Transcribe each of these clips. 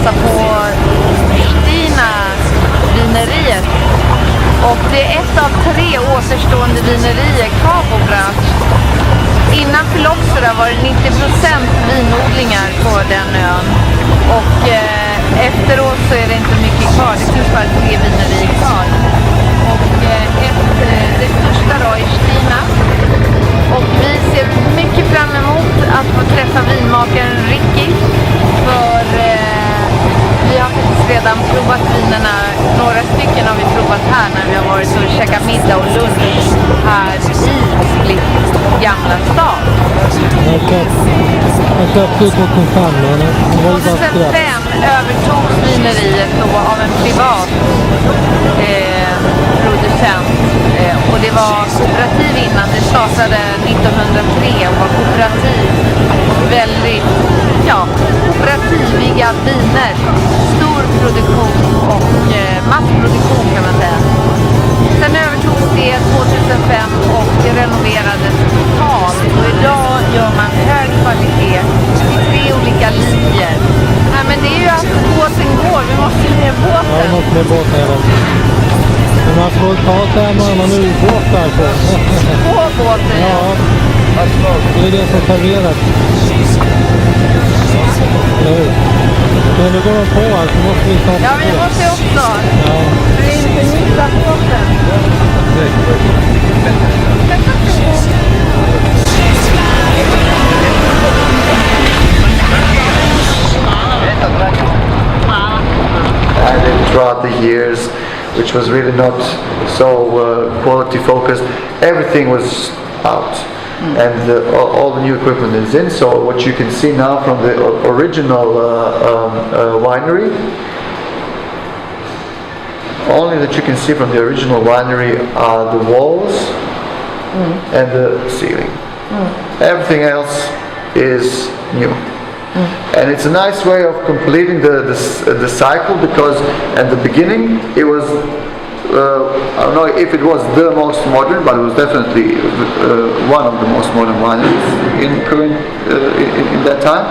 hälsa på Stina vineriet. Och det är ett av 3 återstående vinerier kvar på Brac. Innan Plavac var det 90% vinodlingar på den ön. Och efteråt så är det inte mycket kvar. Det finns bara 3 vinerier kvar. Och det största då är Stina. Och vi ser mycket fram emot att få träffa vinmakaren Ricky. För vi har faktiskt redan provat vinerna. Några stycken har vi provat här när vi har varit och käkat middag och lunch här i Split, Gamla stad. Jag köpte ut på Punkvin. 2005 övertogs vineriet då av en privat producent. Och det var kooperativ innan. Det startade 1903 och var kooperativ. Väldigt, kooperativiga viner. Stor produktion och massproduktion kan man säga. Sen övertogs det 2005 och det renoverades totalt. Och idag gör man hög kvalitet i 3 olika linjer. Nej, men det är ju att båten går. Vi måste ner båten. Ja, vi måste ner båten även. Men man får ta sig en annan ubåt därifrån. På båten, ja. Det är det som serveras. Men nu går de på här så måste vi ta. Ja, vi måste också. Ja. Vi är inte nytta båten. And throughout the years, which was really not so quality focused, everything was out. And all the new equipment is in. So what you can see now from the original winery, only that you can see from the original winery are the walls and the ceiling. Everything else is new. And it's a nice way of completing the cycle, because at the beginning it was I don't know if it was the most modern, but it was definitely one of the most modern wineries in that time.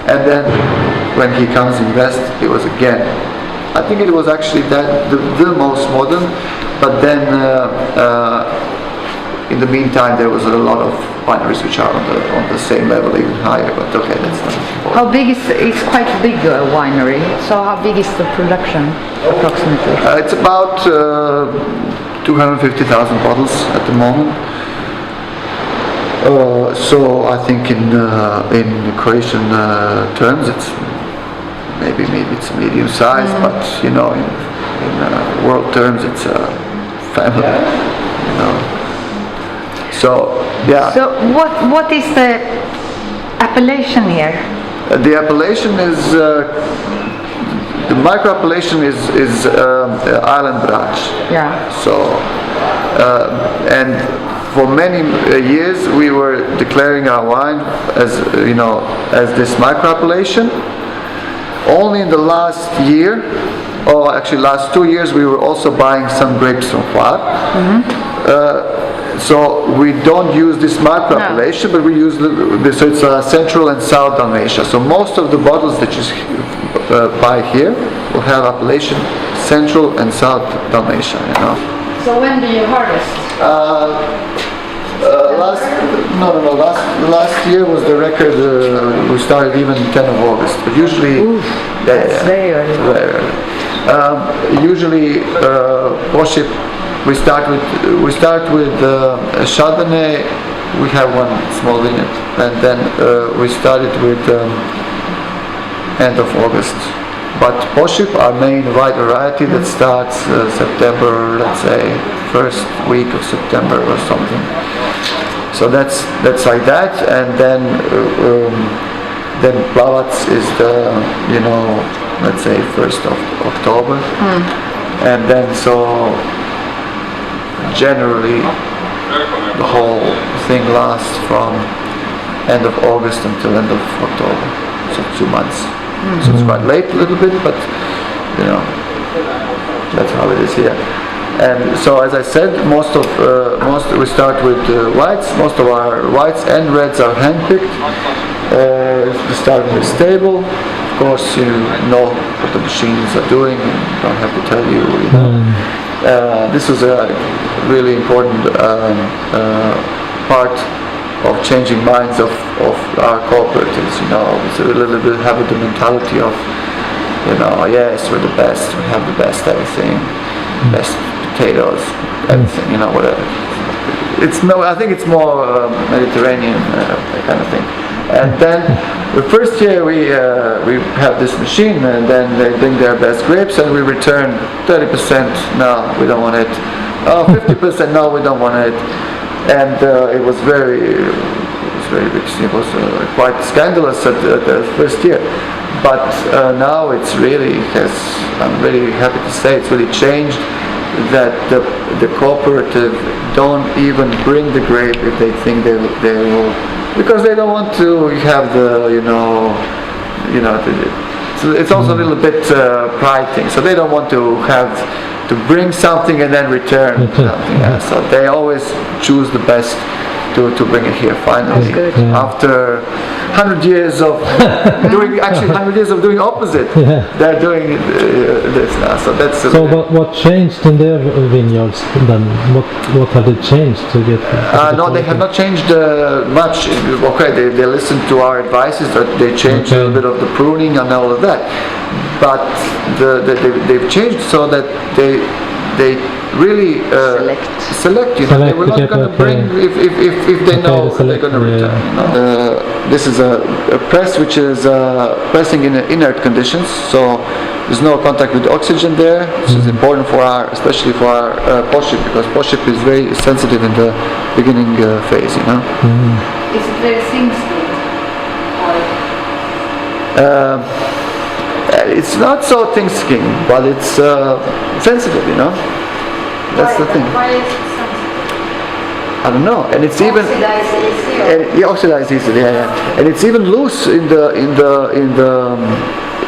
And then when he comes in West, it was again, I think it was actually the most modern, but then in the meantime there was a lot of wineries which are on the same level, even higher, but okay, that's not important. How big is it's quite a big winery, so how big is the production approximately? It's about 250,000 bottles at the moment. So I think in Croatian terms it's maybe it's medium size, but in world terms it's a family. So yeah. So what is the appellation here? The appellation is the micro appellation is Island Brac. Yeah. So and for many years we were declaring our wine as as this micro appellation. Only in the last year, or actually last 2 years, we were also buying some grapes from Plavac. So we don't use this micro appellation, but we use this. So it's Central and South Dalmatia. So most of the bottles that you buy here will have appellation Central and South Dalmatia. So when do you harvest? Last year was the record. We started even 10 of August, but usually That's very early. Usually Posip. We start with Chardonnay. We have one small vineyard, and then we started with end of August. But Posip, our main white variety, that starts September, let's say first week of September or something. So that's like that, and then Plavac is the let's say 1st of October, and then so generally the whole thing lasts from end of August until end of October, so 2 months. So it's quite late a little bit, but that's how it is here. And so, as I said, most we start with whites. Most of our whites and reds are handpicked. We start in the stable. Of course, you know what the machines are doing. I don't have to tell you. This was a really important part of changing minds of our cooperatives. You know, it's a little bit have the mentality of, you know, yes, we're the best. We have the best everything, best potatoes, everything. You know, whatever. I think it's more Mediterranean kind of thing. And then the first year we have this machine, and then they bring their best grapes, and we return 30%. No, we don't want it. Oh, 50%. No, we don't want it. And it was very big. It was quite scandalous at the first year. But now it's really has. I'm really happy to say it's really changed. That the cooperative don't even bring the grape if they think they will, because they don't want to have the it's also a little bit pride thing. So they don't want to have to bring something and then return something. So they always choose the best to bring it here finally. After 100 years of doing 100 years of doing opposite. They're doing this now. So that's. So what changed in their vineyards then? What have they changed to get? No, they have not changed much. Okay, they listened to our advices. That they changed a little bit of the pruning and all of that. But they've changed so that they really select. You know, they were not going to bring if they know they're going to return. You know? This is a press which is pressing in inert conditions, so there's no contact with oxygen there. This is important for especially for our Posip, because Posip is very sensitive in the beginning phase. You know. Is it very thin skinned? It's not so thin-skinned, but it's sensitive. You know. That's the thing. Why is it sensitive? I don't know, and it's even oxidized easily. Yeah. And it's even loose in the.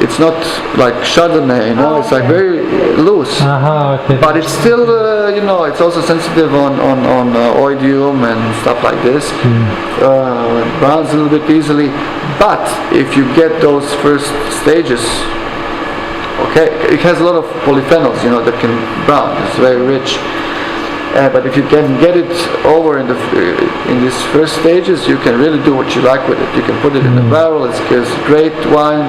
It's not like Chardonnay, you know. It's like very loose. But it's still, it's also sensitive on oidium and stuff like this. It browns a little bit easily. But if you get those first stages. Okay, it has a lot of polyphenols, that can brown. It's very rich. But if you can get it over in these first stages, you can really do what you like with it. You can put it in a barrel. It's great wine,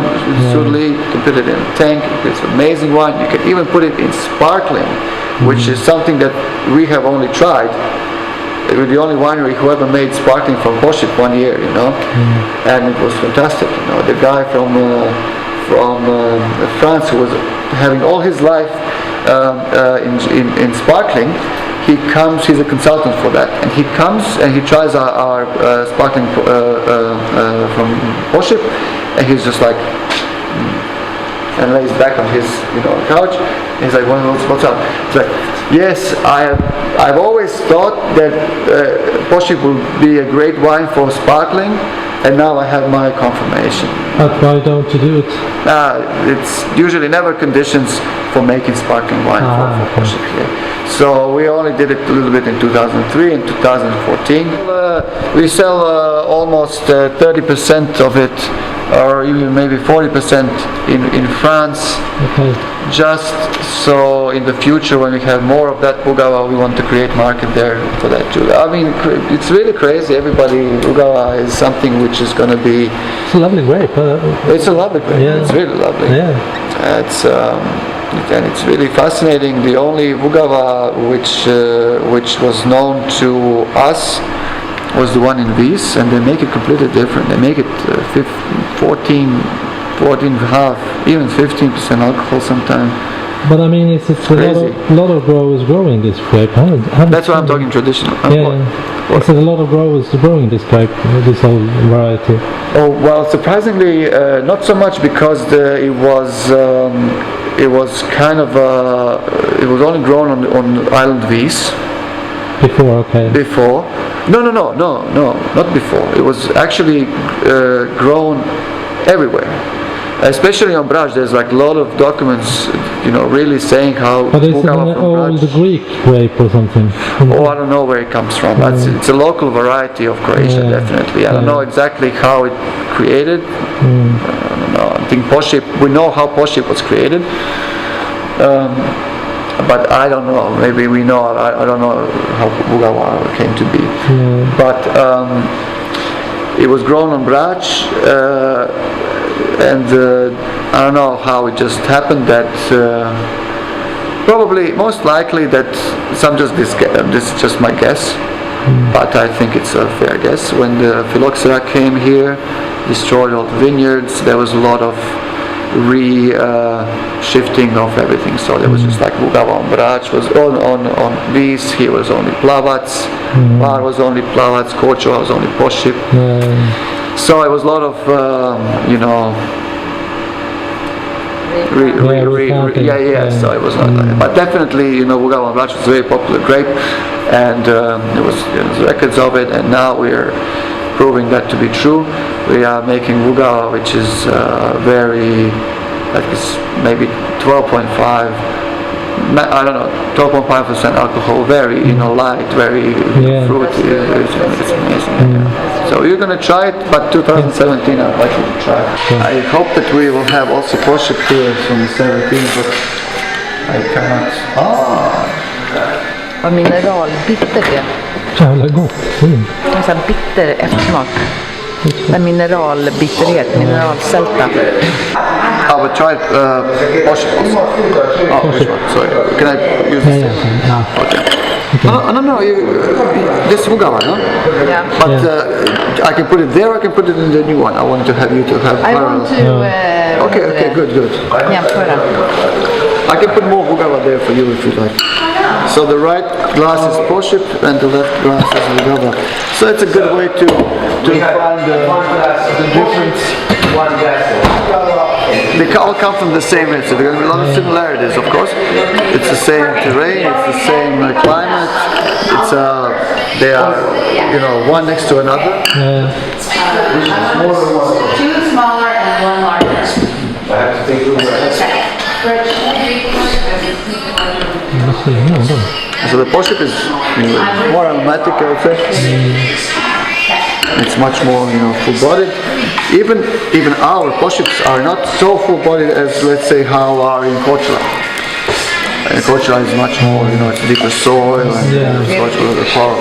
Sudley. You can put it in a tank. It's amazing wine. You can even put it in sparkling, which is something that we have only tried. We're the only winery who ever made sparkling from Posip 1 year, and it was fantastic. The guy from France, who was having all his life in sparkling, he's a consultant for that, and he comes and he tries our sparkling from Posip, and he's just like, and lays back on his couch, and he's like, what's up? He's like, yes, I've always thought that Posip will be a great wine for sparkling, and now I have my confirmation. But why don't you do it? It's usually never conditions for making sparkling wine for Posip here. So we only did it a little bit in 2003 and 2014. We sell almost 30% of it, or even maybe 40% in France. Just so in the future, when we have more of that Vugava, we want to create market there for that too. I mean, it's really crazy. Vugava is something which is going to be. It's a lovely grape. It's a lovely grape. Yeah. It's really lovely. Yeah. And it's really fascinating. The only Vugava which was known to us was the one in Wies, and they make it completely different. They make it 14.5, even 15% alcohol sometimes. But I mean, it's a lot of growers growing this grape. That's why I'm talking traditional. It's a lot of growers growing this grape, this whole variety. Oh well, surprisingly, not so much, because it was kind of it was only grown on island Wies. Before. No, not before. It was actually grown everywhere. Especially on Brac, there's like a lot of documents, really saying how But it's Vugava an from old Brac. Greek grape or something. Oh, I don't know where it comes from. It's a local variety of Croatia, definitely. I don't know exactly how it created. I don't know. I think Posip, we know how Posip was created. But I don't know. Maybe we know. I don't know how Vugava came to be. But it was grown on Brac, and I don't know how it just happened that. Probably, most likely that this is just my guess, but I think it's a fair guess. When the phylloxera came here, destroyed all the vineyards, there was a lot of shifting of everything. So there was just like Vugava on Brac was on Vis, here was only Plavac, Var was only Plavac, Kočo was only Posip. So it was a lot of, so it was not like, but definitely, Vugava on Brac was a very popular grape, and there was records of it, and now we're proving that to be true. We are making Vugava, which is very, like it's maybe 12.5, I don't know, 12.5% alcohol, very, light, very fruity. It's amazing. So you're gonna try it, but 2017 I'd like you to try it. I hope that we will have also Posip here from 17, but I cannot. Vad mineralbitter det är. Jävla gott. En sån här bitter eftersmak. En mineralbitterhet, mineralsälta. I will try Posip also. Sorry. Can I use this? Okay. No. This is Vugava, no? Yeah. But I can put it there, or I can put it in the new one. I want to have you to have. I want to. Okay, good. Jämföra. I can put more Vugava there for you if you like. So the right glass is Posip and the left glass is Vugava. So it's a good way to find the difference. They all come from the same region, so there are going to be a lot of similarities, of course. It's the same terrain, it's the same climate. They are, one next to another. Two smaller and one larger. So the Posip is more aromatic, I would say. It's much more, full-bodied. Even our Posips are not so full-bodied as, let's say, how are in Kroatien. Kroatien is much more, it's deeper soil, and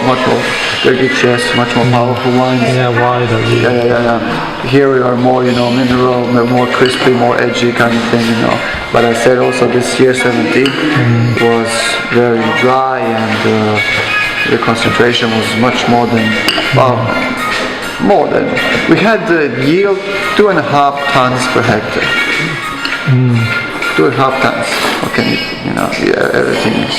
much more bigger chest, much more powerful wines. Wider. Here we are more, mineral, more crispy, more edgy kind of thing, But I said also this year 17 was very dry, and the concentration was much more than, we had the yield 2.5 tons per hectare. 2.5 tons. Okay, everything is.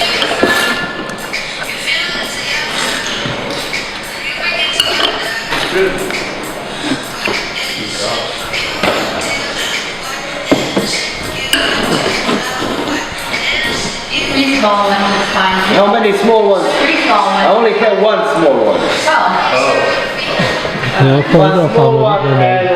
Three small ones is fine. How many small ones? Three small ones. I only have one small one. Jag One small one, and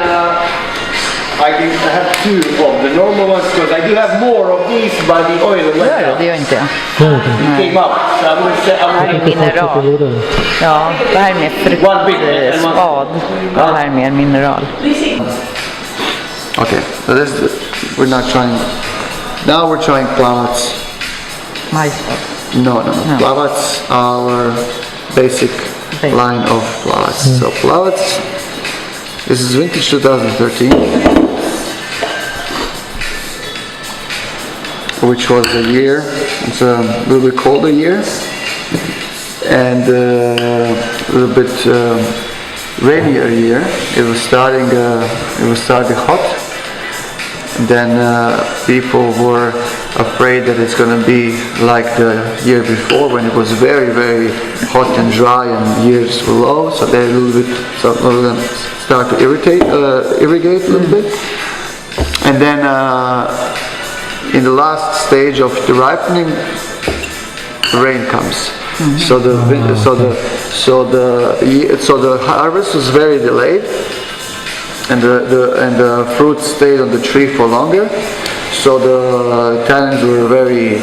I have two of the normal ones because I do have more of these by the oil went Det gör inte jag. It came up. So I would say Det här är mineral. Ja, det här är mer fruktspad. Det här är mer mineral. Okay, so we're not trying. Now we're trying Plavac. Majsspad. No. Plavac, our basic line of Plavac. So Plavac, this is vintage 2013, which was a year. It's a little bit colder year, and a little bit rainier year. It was starting hot. Then people were afraid that it's going to be like the year before when it was very, very hot and dry and years were low. So they start to irrigate a little bit. And then in the last stage of the ripening, rain comes. So the harvest was very delayed. the fruit stayed on the tree for longer. So the tannins were very,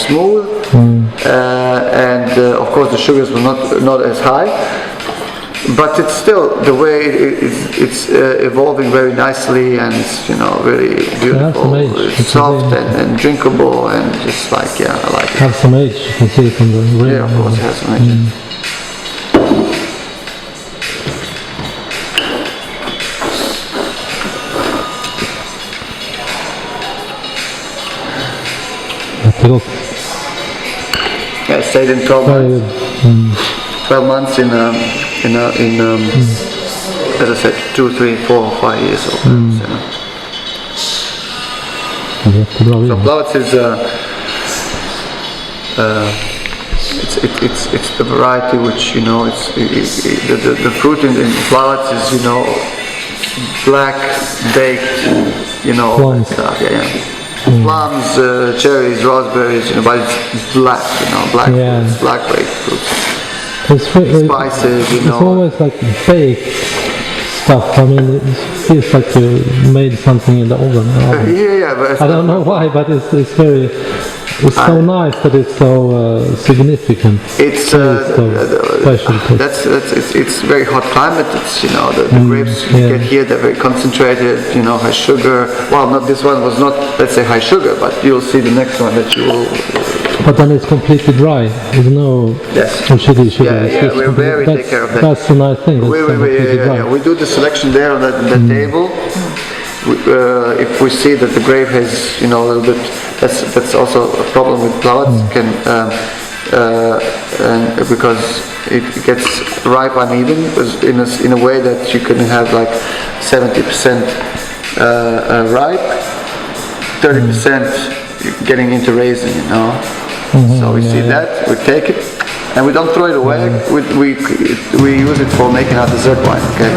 smooth, and of course the sugars were not as high. But it's still the way it's evolving very nicely, and it's really beautiful. It's soft and drinkable, and just I like it. Have some age, you can see from the ring. Yeah, of course, it has some age. Yeah, I stayed in 12 months in as I said, 2, 3, 4, 5 years old. So Plavac is it's the variety which the fruit in Plavac is black baked all that stuff. Plums, cherries, raspberries, but it's black, black fruits, black baked fruits. Spices, It's always like baked stuff. I mean, it feels like you made something in the oven. But I don't know why, but it's very. It's so nice that it's so significant. It's it's very hot climate. It's the grapes you get here, they're very concentrated. High sugar. Well, not this one was not, let's say, high sugar, but you'll see the next one that you will. But then it's completely dry. There's no sugar. Yeah, we're very take care of that. That's a nice thing. We do the selection there on that table. If we see that the grape has, a little bit, that's also a problem with Plavac, and because it gets ripe uneven, in a way that you can have like 70% ripe, 30% getting into raisin, So we see that, we take it, and we don't throw it away. We use it for making our dessert wine. Okay.